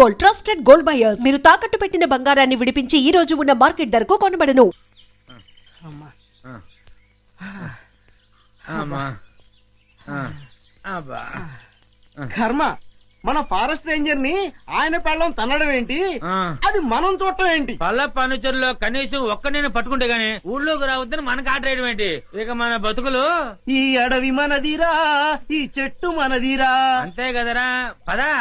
Gold, trusted gold buyers. మీరు తాకట్టు పెట్టిన బంగారాన్ని విడిపించి ఈ రోజు ఉన్న మార్కెట్ ధరకు కొనబడను. కర్మ, మన ఫారెస్ట్ రేంజర్ ని ఆయన పెళ్ళం తన్నడం ఏంటి, అది మనం చూడటం ఏంటి? పల్ల ఫర్నిచర్ లో కనీసం ఒక్క నేను పట్టుకుంటే గానీ ఊళ్ళోకి రావద్దని మనకు ఆర్డర్ వేయడం ఏంటి? ఇక మన బతుకులు ఈ అడవి మనదిరా, ఈ చెట్టు మనదిరా. అంతే కదరా, పదా.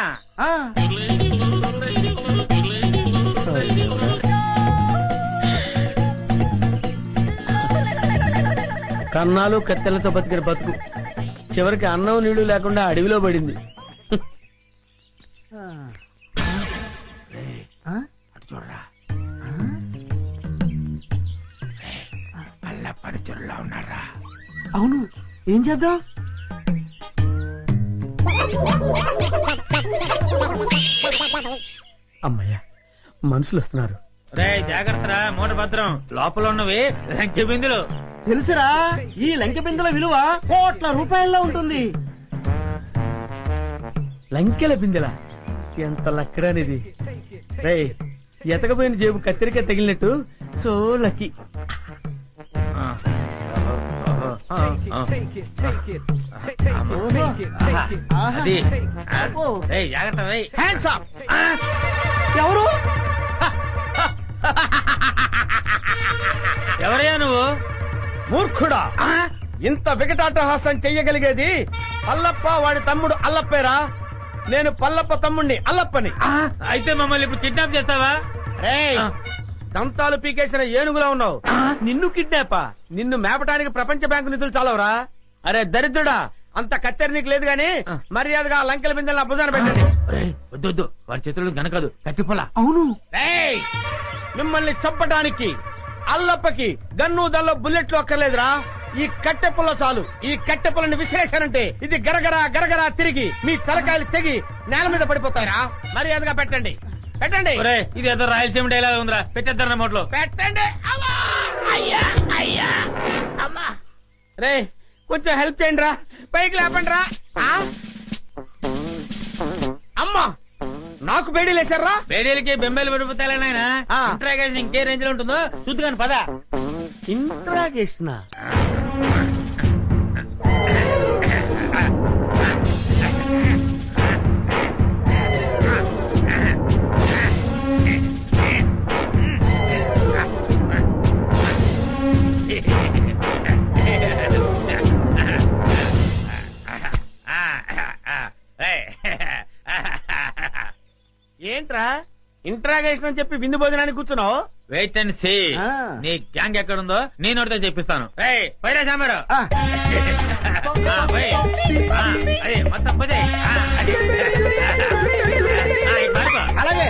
కన్నాలు కత్తెలతో బతికిన బతుకు చివరికి అన్నం నీళ్లు లేకుండా అడవిలో పడింది. చూడరా, పల్ల ఫర్నిచర్లో ఉన్నారా? అవును, ఏం చేద్దాం? అమ్మయ్యా, మనుషులు వస్తున్నారు. రే జాగ్రత్తరా, మూట భద్రం. లోపల ఉన్నవి లంకె బిందులు. తెలుసురా, ఈ లంకె బిందెల విలువ కోట్ల రూపాయల్లో ఉంటుంది. లంకెల బిందెల ఎంత లక్కడానిది. రే, ఎతకపోయిన జేబు కత్తిరిక తగిలినట్టు సో లక్కీ. ఎవరు? ఎవరయ్యా నువ్వు? మూర్ఖుడా, ఇంత వికటాటహాసం చెయ్యగలిగేది పల్లప్ప వాడి తమ్ముడు అల్లప్పేరా. నేను పల్లప్ప తమ్ముణ్ణి అల్లప్పని. అయితే మమ్మల్ని ఇప్పుడు కిడ్నాప్ చేస్తావా? దంతాలు పీకేసిన ఏనుగులా ఉన్నావు. నిన్ను కిడ్నాపా? నిన్ను మేపటానికి ప్రపంచ బ్యాంకు నిధులు చాలవరా? అరే దరిద్రుడా, అంత కత్తెర నీకు లేదు గాని మర్యాదగా లంకెల బిందెల భుజాన పెట్టండి. వద్దు, వాడి చేతులు గనకదు, కట్టిపోలా. అవును, మిమ్మల్ని చంపటానికి అల్లప్పకి గన్ను దల్లో బుల్లెట్లు అక్కర్లేదురా. ఈ కట్టెపుల్ల చాలు. ఈ కట్టెపుల్లని విసిరేశారంటే ఇది గరగరా గరగరా తిరిగి మీ తలకాయలు తెగి నేల మీద పడిపోతారా. మర్యాదగా పెట్టండి, పెట్టండి. ఇది ఏదో రాయలసీమ డైలాగ్ ఉందిరా, పెట్టేద్దరు నోట్లో. పెట్టండి. రే, కొంచెం హెల్ప్ చేయండి రా, పైకి లేపండి రా. అమ్మా, నాకు బేడీలు వేశారా? బేడీలకి బెంబేలు పడిపోతాయి నాయన. ఇంట్రాగేషన్ ఇంకే రేంజ్ లో ఉంటుందో చూద్దుగాని పద. ఇంట్రాగేషన్ ఏంట్రా? ఇంట్రాగేషన్ అని చెప్పి విందు భోజనానికి కూర్చున్నావు. Wait and see. నీ గ్యాంగ్ ఎక్కడుందో నేను నోటితో చెప్పిస్తాను. పైరా సాంబారు అదే మొత్తం పదే. అలాగే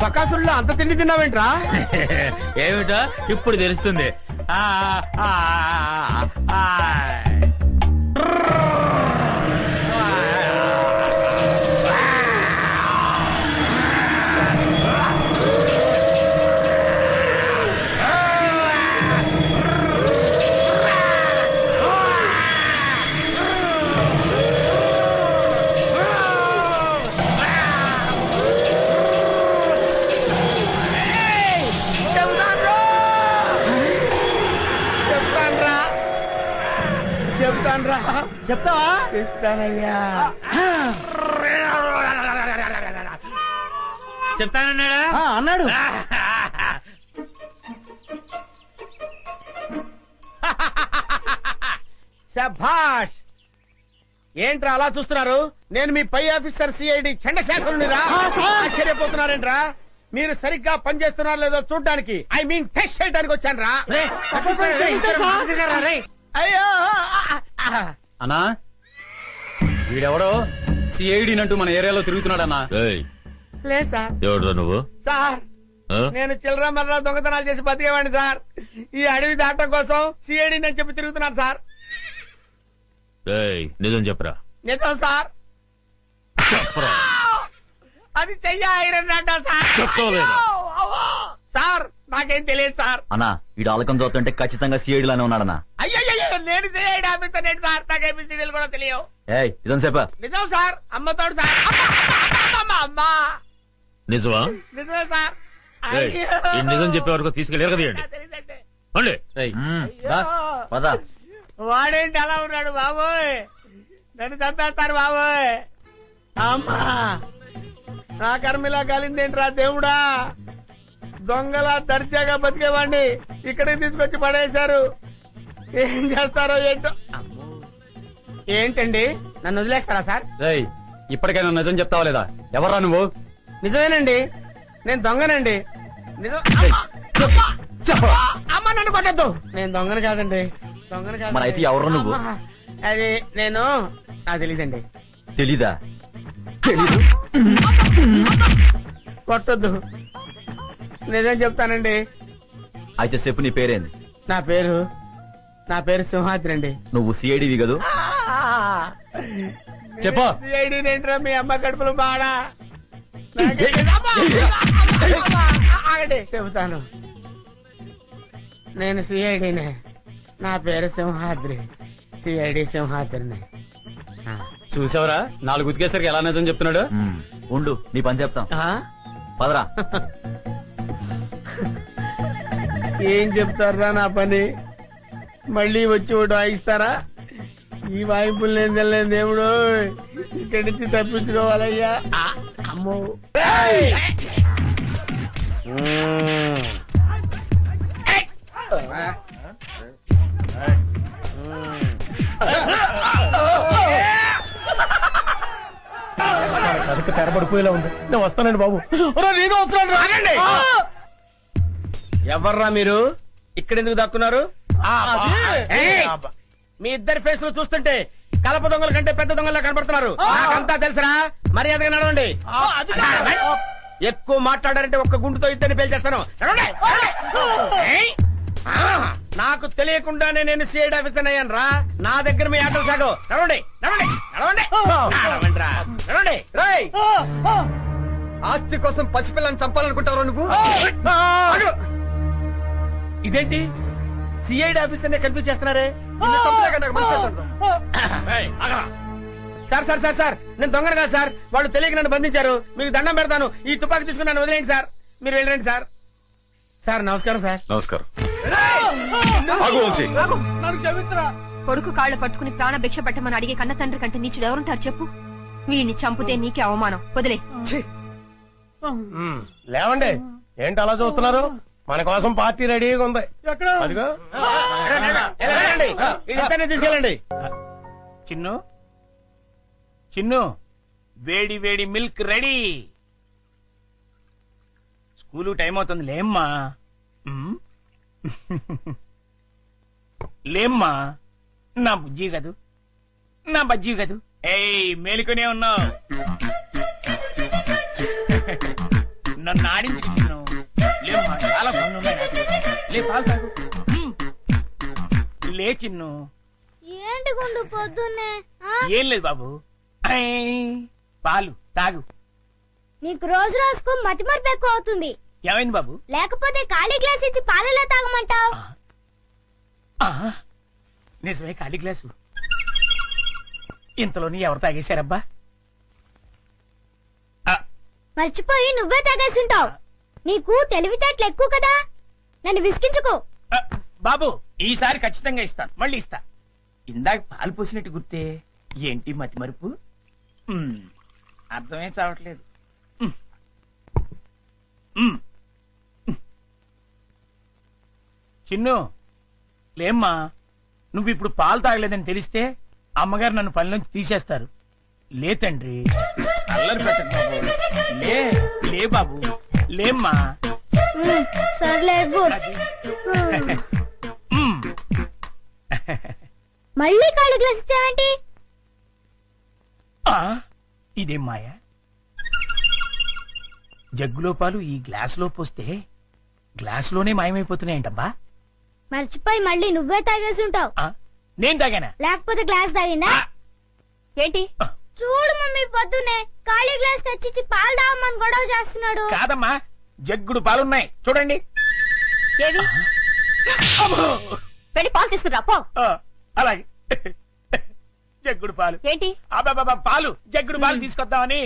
బకాసుల్లో అంత తిండి తిన్నావేంట్రా? ఏమిటో ఇప్పుడు తెలుస్తుంది. చెప్తావా? చెప్తానయ్యా. చెప్తానన్నాడా? అన్నాడు. శభాష్. ఏంట్రా అలా చూస్తున్నారు? నేను మీ పై ఆఫీసర్ సిఐడి చండశాసనునిరా. ఆశ్చర్యపోతున్నారేంట్రా? మీరు సరిగ్గా పనిచేస్తున్నారో లేదో చూడడానికి, ఐ మీన్ టెస్ట్ చేయడానికి వచ్చాను రా. అయ్యో అన్నా, వీడెవడో సిఐడి నంటూ మన ఏరియాలో తిరుగుతున్నాడన్నా. లేదు సార్. ఎవడు నువ్వు? సార్, నేను చిల్లర మర్ర దొంగతనాలు చేసి బతికేవాడిని సార్. ఈ అడవి దాటం కోసం సిఐడి అని చెప్పి తిరుగుతున్నాను సార్. నిజం చెప్పరా? నిజం సార్. చెప్పరా? అది చెయ్య ఐరన్ అంట సార్. చెప్తావా లేదా? అవ్వా. సార్ నాకేం తెలియదు సార్. అన్నా ఈ ఆలకం చూస్తుంటే ఖచ్చితంగా సిఐడి లానే ఉన్నాడన్నా. అయ్యో నేను సిఐడి ఆఫీసర్ నేను సార్. నాకు ఏబిసిడీలు కూడా తెలియవు. ఏయ్ ఇదని చెప్పా. నిజం సార్. అమ్మతోడు సార్. అమ్మా నిజమా? నిజమే సార్. ఏయ్, ఈ నిజం చెప్పే వరకు తీసుకెళ్ళి ఎరగదీయండి. తెలియదండి. అండి పద. వాడేంటి అలా ఉన్నాడు బాబోయ్? నన్ను చంపేస్తారు బాబోయ్. అమ్మా నా కర్మిలా కాలిందేంట్రా దేవుడా? దొంగలా దర్జాగా బతికేవాడిని ఇక్కడికి తీసుకొచ్చి పడేశారు. ఏం చేస్తారో ఏంటో. ఏంటండి నన్ను వదిలేస్తారా సార్? రేయ్ ఇప్పటికైనా నిజం చెప్తావా లేదా? ఎవర్రా నువ్వు? నిజమేనండి, నేను దొంగనండి. నిజం. అమ్మ నన్ను కొట్టద్దు. నేను దొంగను కాదండి. దొంగను కాదు. మరి అయితే ఎవరు నువ్వు? అది నేను నాకు తెలీదండి. తెలీదా? కొట్టద్దు. నిజం చెప్తానండి. అయితే చెప్పు నీ పేరేంది? నా పేరు సింహాద్రి అండి. నువ్వు సిఐడివి కదూ? చెప్పు. సిఐడి ఏంట్రా మీ అమ్మ కడుపులు బాడా? ఆగండి చెబుతాను. నేను సిఐడినే. నా పేరు సింహాద్రి. సిఐడి సింహాద్రిని. చూసావరా 4 ఉతికేసరికి ఎలా నిజం చెప్తున్నాడు? ఉండు నీ పని చెప్తాం. పదరా. ఏం చెప్తారా నా పని? మళ్ళీ వచ్చి ఒకటి వాయిస్తారా? ఈ వాయింపులు నేను తెలియదు దేవుడు. ఇక్కడి నుంచి తప్పించుకోవాలయ్యా. అమ్మో కనుక తెరబడిపోయేలా ఉంది. నేను వస్తానండి బాబు. నేను వస్తున్నాను. ఎవర్రా మీరు? ఇక్కడెందుకు దక్కున్నారు? మీ ఇద్దరి ఫేస్ లో చూస్తుంటే కలప దొంగల కంటే పెద్ద దొంగలా కనపడుతున్నారు. నాకంతా తెలుసురా. మర్యాదగా నడవండి. ఎక్కువ మాట్లాడారంటే ఒక్క గుండుతో ఇద్దరిని పేల్చేస్తాను. నడవండి. ఏయ్! నాకు తెలియకుండానే నేను సిఐడి ఆఫీసర్ అయ్యాను రా. నా దగ్గర మీ ఆటలు సాగు. నడవండి నడవండి నడవండి నడవండి రా. నడవండి. ఆస్తి కోసం పసిపిల్లని చంపాలనుకుంటావు నువ్వు? ఇదేంటి సిఐడి ఆఫీసర్ నే కన్ఫ్యూజ్ చేస్తున్నారే? సార్ సార్ సార్ సార్ నేను దొంగను కాదు సార్. వాళ్ళు తెలియక నన్ను బంధించారు. మీకు దండం పెడతాను. ఈ తుపాకీ తీసుకుని నన్ను వదిలేండి సార్. మీరు వెళ్ళండి సార్. సార్ నమస్కారం సార్. నమస్కారం. కొడుకు కాళ్ళు పట్టుకుని ప్రాణ భిక్ష పెట్టమని అడిగే కన్న తండ్రి కంటే నీచుడు ఎవరుంటారు చెప్పు? వీడిని చంపితే నీకే అవమానం. వదిలే. లేవండి. ఏంటి అలా చూస్తున్నారు? మన కోసం పార్టీ రెడీగా ఉంది. అదిగో వెళ్ళండి. ఇద్దరిని తీసుకెళ్ళండి. చిన్ను చిన్ను వేడి వేడి మిల్క్ రెడీ. స్కూలు టైం అవుతుంది. లేమ్మా లేమ్మా. నా బుజ్జి కదూ, నా బజ్జీ కదూ. ఏయ్ మేలుకునే ఉన్నావు. నన్ను ఆడించుకు చిన్ను. లేమ్మా చాలా పనులున్నాయి నాకు. లే పాలు తాగు. లే చిన్ను. ఏంటి గుండు పొద్దున్నే? ఏం లేదు బాబు. ఐ, పాలు తాగు. నీకు రోజు రోజుకు మతిమరుపు ఎక్కువ అవుతుంది. ఏమైంది బాబు? లేకపోతే ఖాళీ గ్లాస్ ఇచ్చి పాలలో తాగమంటావు. నిజమే ఖాళీ గ్లాసు. ఇంతలోని ఎవరు తాగేశారబ్బా? మర్చిపోయి నువ్వే తాగేసింటావు. నీకు తెలివితేటలు ఎక్కువ కదా. నన్ను విసిగించుకో. బాబు ఈసారి ఖచ్చితంగా ఇస్తాను. మళ్ళీ ఇస్తా. ఇందాక పాలు పోసినట్టు గుర్తే. ఏంటి మతి మరుపు? అర్థమే చావట్లేదు. చిన్ను లేమ్మా. నువ్వు ఇప్పుడు పాలు తాగలేదని తెలిస్తే అమ్మగారు నన్ను పనిలోంచి తీసేస్తారు. లే తండ్రి. అల్లరి పెట్టకు బాబు. లే లే బాబు లేమ్మా. సర్లే అది. మళ్ళీ ఖాళీ గ్లాస్ ఇచ్చావేంటి? ఇదేం మాయా? జగ్గులో పాలు ఈ గ్లాసులో పోస్తే గ్లాసులోనే మాయమైపోతున్నాయంటబ్బా. మర్చిపోయి మళ్ళీ నువ్వే తాగేసి ఉంటావు. నేను తాగానా? లేకపోతే గ్లాస్ తాగిందా? ఏంటి? చూడు మమ్మీ, పొద్దున్నే ఖాళీ గ్లాస్ తెచ్చిచ్చి పాలు తాగమని గొడవ చేస్తున్నాడు. కాదమ్మా, జగ్గుడు పాలున్నాయి చూడండి. ఏవి? వెళ్ళి పాలు తీసుకురా పో. అలాగే. జగ్గుడు పాలు ఏంటి? అబ్బా పాలు, జగ్గుడు పాలు తీసుకొద్దామని.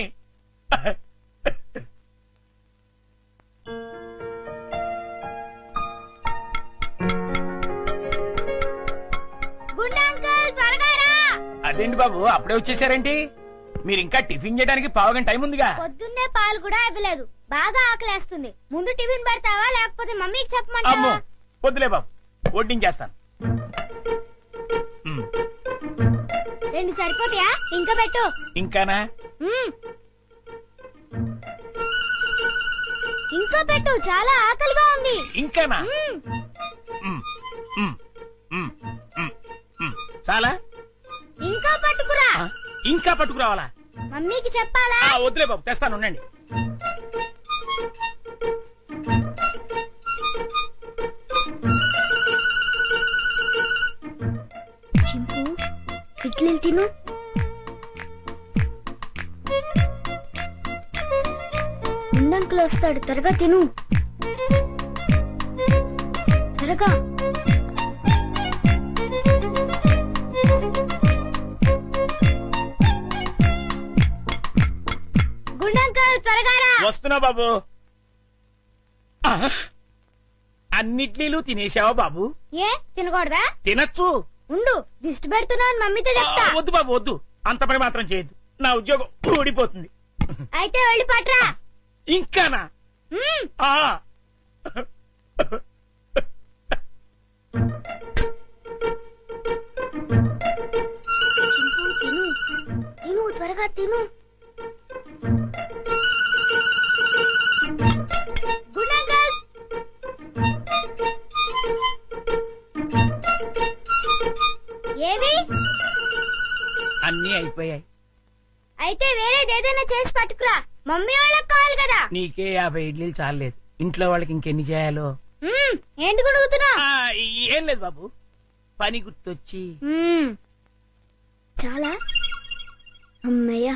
గుండు అంకుల్, త్వరగా రా. అదేంటి బాబు అప్పుడే వచ్చేసారేంటి? మీరు ఇంకా టిఫిన్ చేయడానికి పావుగంట టైం ఉందిగా. పొద్దున్నే పాలు కూడా ఇవ్వలేదు. బాగా ఆకలేస్తుంది. ముందు టిఫిన్ పెడతావా లేకపోతే మమ్మీకి అమ్మో చెప్పమంటావా? వద్దులే బాబు, వడ్డించేస్తాను. రెండు సరిపోతాయా? ఇంకా పెట్టు. ఇంకానా? మ్మ్. ఇంకా పెట్టు, చాలా ఆకలిగా ఉంది. ఇంకానా? మ్మ్. మ్, మ్, మ్, మ్, మ్. చాలా? ఇంకా పట్టుకురా. ఇంకా పట్టుకురావాలా? మమ్మీకి చెప్పాలా? వద్దులే బాబు, తెస్తాను ఉండండి. చింపు, ఇడ్లీలు తిను. ఉండంకులు వస్తాడు, త్వరగా తిను. త్వరగా. గుండంకుల్, త్వరగా రా. వస్తున్నా బాబు. అన్నిట్లీలు తినేసావా బాబు? ఏ తినకూడదా? తినచ్చు. ఉండు, దిష్టి పెడుతున్నావు మమ్మీతో చెప్తా. వద్దు బాబు వద్దు, అంత పని మాత్రం చేయొద్దు. నా ఉద్యోగం ఊడిపోతుంది. అయితే వెళ్ళి పట్రా. ఇంకానా? మ్మ్. ఆ. చింపు, తిను. తిను, త్వరగా తిను. గుండంకుల్. ఏవి? అన్నీ అయిపోయాయి. అయితే వేరేదేదైనా చేసి పట్టుకురా. మమ్మీ వాళ్ళకి కావాలి కదా. నీకే 50 ఇడ్లీలు చాలేదు, ఇంట్లో వాళ్ళకి ఇంకెన్ని చేయాలో. మ్మ్. ఏంటి గుడుగుతున్నా? ఏం లేదు బాబు, పని గుర్తొచ్చి. చాలా. అమ్మయ్యా.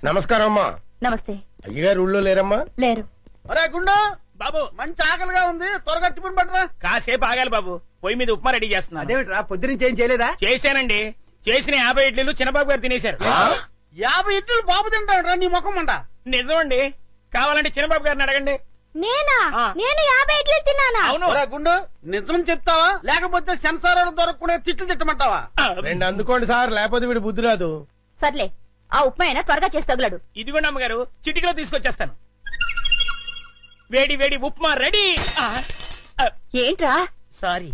నమస్కారం అమ్మా. నమస్తే. అయ్యగారు ఊళ్ళో లేరమ్మా? లేరు. అరే గుండు, బాబు మంచి ఆకలిగా ఉంది, త్వరగా టిఫిన్ పట్టరా. కాసేపు ఆగాలి బాబు, పొయ్యి మీద ఉప్మా రెడీ చేస్తున్నా. అదేమిట్రా పొద్దునుంచి ఏం చేయలేదా? చేశానండి. చేసిన 50 ఇడ్లీలు చిన్నబాబు గారు తినేశారు. 50 ఇడ్లీలు బాబు తింటాడు నీ ముఖం అంట. నిజమండి, కావాలంటే చిన్నబాబు గారిని అడగండి. నేనా? ఆ. నేను 50 ఇడ్లీలు తిన్నానా? అవును. ఒరే గుండు, నిజం చెప్తావా లేకపోతే సెన్సార్ దొరకకుండా తిట్లు తిట్టమంటావా? రెండు అందుకోండి సార్, లేకపోతే వీడు బుద్ధి రాదు. సర్లే, ఆ ఉప్మా అయినా త్వరగా చేసి తగులడు. ఇదిగోండి అమ్మగారు, చిటికలో తీసుకొచ్చేస్తాను. వేడి వేడి ఉప్మా రెడీ. ఏంట్రా? సారీ.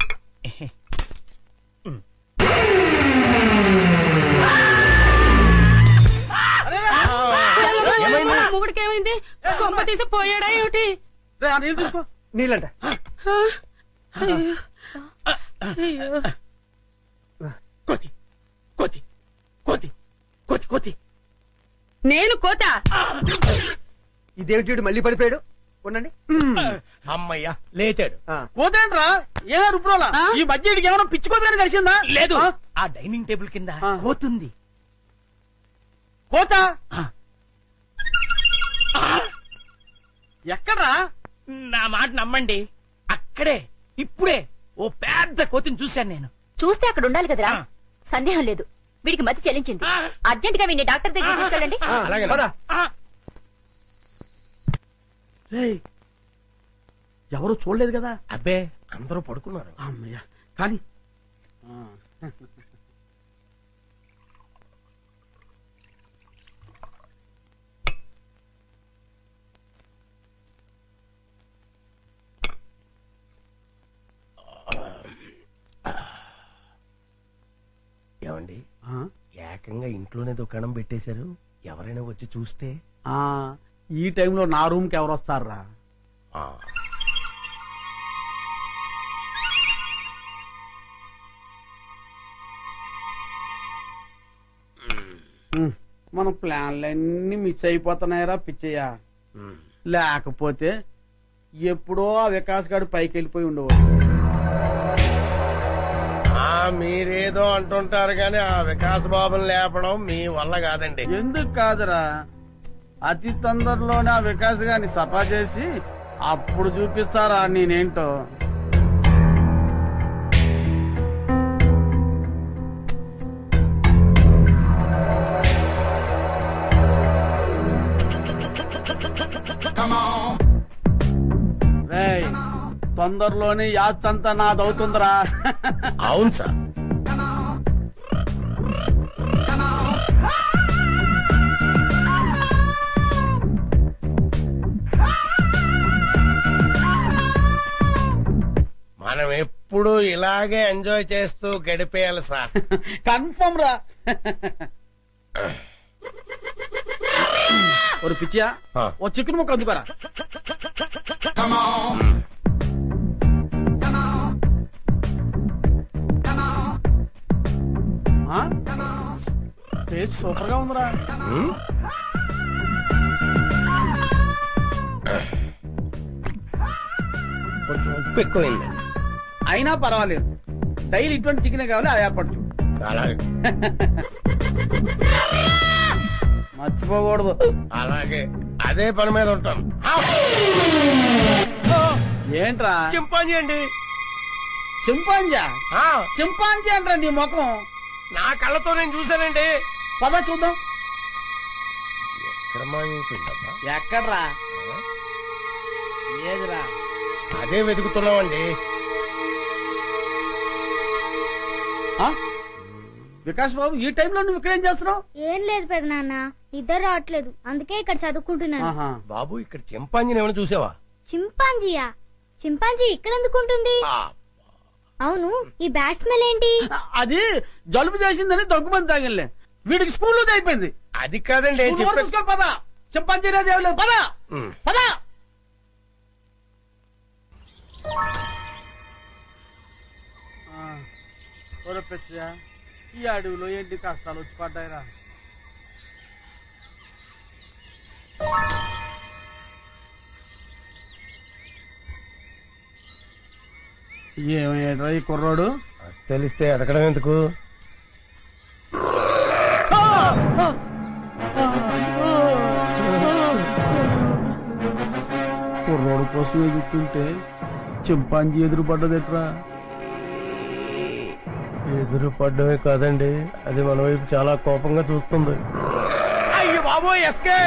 మొగుడికేమైంది? కొంప తీసి పోయాడా ఏమిటి? రే, ఆ నీళ్ళు తీసుకో. నీళ్ళంట. కోతి కోతి కోతి కోతి కోతి. నేను కోత. ఇదేమిటి వీడు మళ్ళీ పడిపోయాడు? ఉండండి. అమ్మయ్యా లేచాడు. ఆ. కోతేంట్రా ఏ రుపురోలా? ఈ మధ్య ఇడికి ఏమైనా పిచ్చి కోతని కలిసిందా? లేదు, ఆ? ఆ డైనింగ్ టేబుల్ కింద ఆ. కోతుంది. కోత ఆ. ఎక్కడ్రా? నా మాట నమ్మండి, అక్కడే ఇప్పుడే ఓ పెద్ద కోతిని చూశాను నేను. చూస్తే అక్కడ ఉండాలి కదరా. ఆ. సందేహం లేదు, వీడికి మతి చెల్లించింది. ఆ. అర్జెంట్ గా వీడిని డాక్టర్ దగ్గర తీసుకెళ్ళండి. అలాగే పద. ఆ, ఎవరు చూడలేదు కదా? అబ్బే, అందరూ పడుకున్నారు. అమ్మయ్యా, కానీ ఏమండి, ఏకంగా ఇంట్లోనే దుకాణం పెట్టేశారు. ఎవరైనా వచ్చి చూస్తే? ఈ టైంలో నా రూమ్ కి ఎవరు వస్తారా? మన ప్లాన్లన్నీ మిస్ అయిపోతున్నాయరా పిచ్చయ్య. లేకపోతే ఎప్పుడో ఆ వికాస్ గారు పైకి వెళ్ళిపోయి ఉండేవాడు. మీరేదో అంటుంటారు కానీ ఆ వికాస్ బాబుని లేపడం మీ వల్ల కాదండి. ఎందుకు కాదురా, అతి తొందరలోనే ఆ వికాస్ గారిని సఫా చేసి అప్పుడు చూపిస్తారా నేనేంటో. రేయ్, తొందరలోనే యాత్రంతా నాదవుతుందిరా. అవును సార్. మనం ఎప్పుడు ఇలాగే ఎంజాయ్ చేస్తూ గడిపేయాలి సార్. కన్ఫర్మ్ రా. ఒక పిచ్చియా, ఓ చికెన్ ముక్క అందుకోరా. టేస్ట్ సూపర్ గా ఉందిరా. కొంచెం ఉప్పు ఎక్కువైంది. అయినా పర్వాలేదు, డైలీ ఇటువంటి చికెన్ కావాలి, అది ఏర్పరచు. అలాగే మర్చిపోకూడదు. అలాగే అదే పని మీద ఉంటాను. ఏంట్రా? చింపాంజీ అండి. చింపాంజా? చింపాంజీ అంటారా నీ ముఖం? నా కళ్ళతో నేను చూశానండి. పద చూద్దాం. ఎక్కడ మాయమైపోయిందబ్బా? ఎక్కడ్రా? ఏదిరా? అదే వెతుకుతున్నామండి. వికాస్ బాబు, ఈ టైంలో నువ్వు ఇక్కడేం చేస్తున్నావు? ఏం లేదు పెద్ద నాన్న, ఇద్దరు రావట్లేదు, అందుకే ఇక్కడ చదువుకుంటున్నాను. బాబు, ఇక్కడ చింపాంజీని ఏమైనా చూసావా? చింపాంజీయా? చింపాంజీ ఇక్కడ ఎందుకుంటుంది? అవును, ఈ బ్యాట్ స్మెల్ ఏంటి? అది జలుబు చేసిందని దగ్గుమంది తాగిలే, వీడికి స్కూల్లో అయిపోయింది. అది కాదండి. పద, చింపాంజీ లేదు. పద పద. పిచ్చా, ఈ అడవిలో ఏంటి కష్టాలు వచ్చి పడ్డాయిరా. ఏమయ్యాడ్రా ఈ కుర్రోడు? తెలిస్తే ఎదకడం ఎందుకు? కుర్రోడు కోసం ఎదుగుతుంటే చింపాంజీ ఎదురు పడ్డదెట్రా? ఎదురు పడ్డమే కాదండి, అది మన వైపు చాలా కోపంగా చూస్తుంది. అయ్యో బాబోయ్, ఎస్కే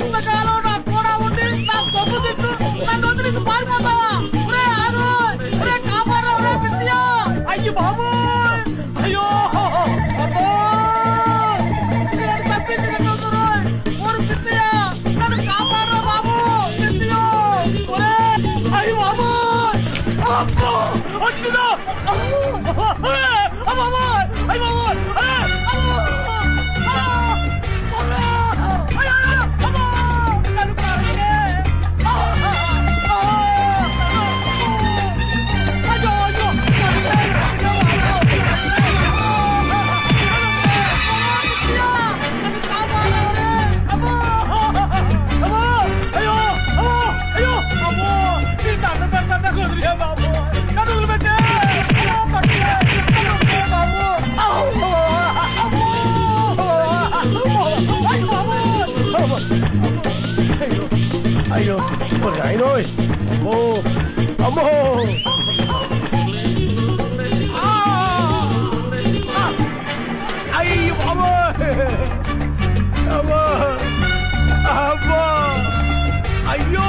ఇంతకాలం నాకు కూడా ఉండి నా సొమ్ము తిట్టు నన్ను వదిలేసి పారిపోతావా? కాపాడరా పిచ్చియా. అయ్యో బాబోయ్, అయ్యో అయ్యో అయినో అమ్మో. అయ్యో బాబోయ్, అమ్మో అమ్మో, అయ్యో